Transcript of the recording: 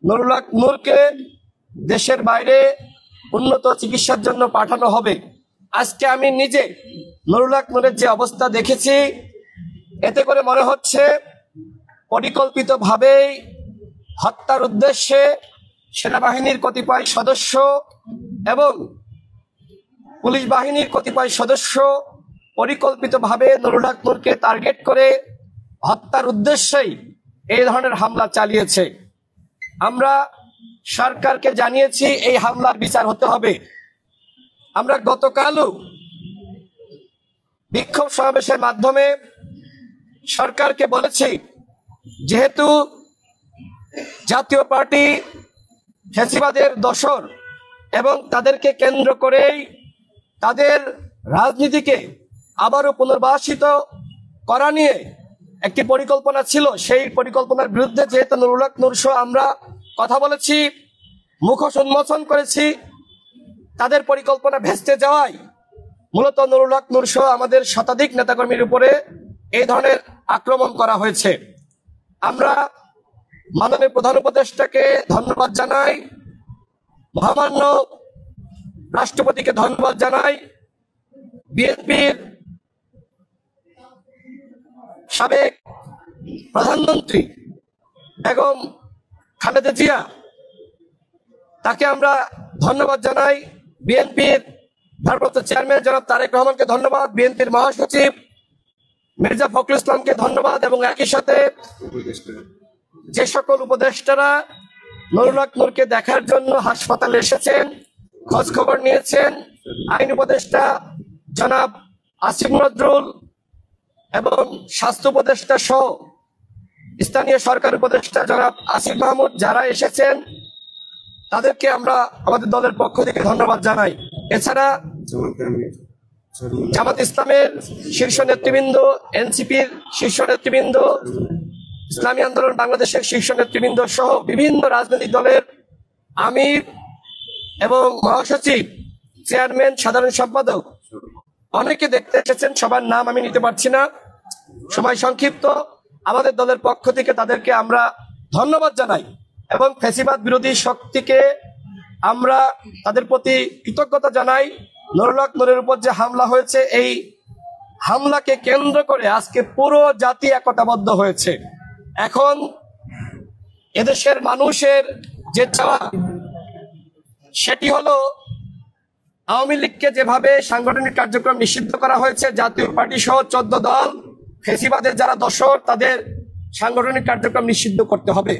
নুরুল হক নূরকে দেশের বাইরে উন্নত চিকিৎসার জন্য পাঠানো হবে। আজকে আমি নিজে নুরুল হক নূরের যে অবস্থা দেখেছি, এতে করে মনে হচ্ছে পরিকল্পিতভাবেই হত্যার উদ্দেশ্যে সেনাবাহিনীর কতিপয় সদস্য এবং পুলিশ বাহিনীর কতিপয় সদস্য পরিকল্পিতভাবে নুরুল হক নূরকে টার্গেট করে হত্যার উদ্দেশ্যেই এই ধরনের হামলা চালিয়েছে। আমরা সরকারকে জানিয়েছি এই হামলার বিচার হতে হবে। আমরা গতকালও বিক্ষোভ সমাবেশের মাধ্যমে সরকারকে বলেছি, যেহেতু জাতীয় পার্টি ফ্যাসিবাদের দোসর এবং তাদেরকে কেন্দ্র করেই তাদের রাজনীতিকে আবারও পুনর্বাসিত করা নিয়ে একটি পরিকল্পনা ছিল, সেই পরিকল্পনার বিরুদ্ধে যেহেতু নুরুল হক নূর সহ আমরা কথা বলেছি, মুখোশ উন্মোচন করেছি, তাদের পরিকল্পনা ভেস্তে যাওয়ায় মূলত নুরুল হক নূর সহ আমাদের শতাধিক নেতাকর্মীর উপরে এই ধরনের আক্রমণ করা হয়েছে। আমরা মাননীয় প্রধান উপদেষ্টাকে ধন্যবাদ জানাই, মহামান্য রাষ্ট্রপতিকে ধন্যবাদ জানাই, বিএনপির সাবেক প্রধানমন্ত্রী বেগম খালেদা জিয়া, তাকে আমরা ধন্যবাদ জানাই, বিএনপির ভারপ্রাপ্ত চেয়ারম্যান জনাব তারেক রহমানকে ধন্যবাদ, বিএনপির মহাসচিব মির্জা ফখরুল ইসলামকে ধন্যবাদ, এবং একই সাথে যে সকল উপদেষ্টারা নুরুল হক নূরকে দেখার জন্য হাসপাতালে এসেছেন, খোঁজ খবর নিয়েছেন, আইন উপদেষ্টা জনাব আসিফ নজরুল এবং স্বাস্থ্য উপদেষ্টা সহ স্থানীয় সরকার উপদেষ্টা জনাব আসিফ মাহমুদ, যারা এসেছেন তাদেরকে আমরা আমাদের দলের পক্ষ থেকে ধন্যবাদ জানাই। এছাড়া জামাত ইসলামের শীর্ষ নেতৃবৃন্দ, এনসিপির শীর্ষ নেতৃবৃন্দ, ইসলামী আন্দোলন বাংলাদেশের শীর্ষ নেতৃবৃন্দ সহ বিভিন্ন রাজনৈতিক দলের আমির এবং মহাসচিব, চেয়ারম্যান, সাধারণ সম্পাদক অনেকে দেখতে এসেছেন। সবার নাম আমি নিতে পারছি না, সময় সংক্ষিপ্ত। আমাদের দলের পক্ষ থেকে তাদেরকে আমরা ধন্যবাদ জানাই এবং ফ্যাসিবাদ বিরোধী শক্তিকে আমরা তাদের প্রতি কৃতজ্ঞতা জানাই। নুরুল হক নূরের উপর যে হামলা হয়েছে, এই হামলাকে কেন্দ্র করে আজকে পুরো জাতি একতাবদ্ধ হয়েছে। এখন এদেশের মানুষের যে চাওয়া, সেটি হলো আওয়ামী লীগকে যেভাবে সাংগঠনিক কার্যক্রম নিষিদ্ধ করা হয়েছে, জাতীয় পার্টি সহ 14 দল ফ্যাসিবাদের যারা দোসর, তাদের সাংগঠনিক কার্যক্রম নিষিদ্ধ করতে হবে।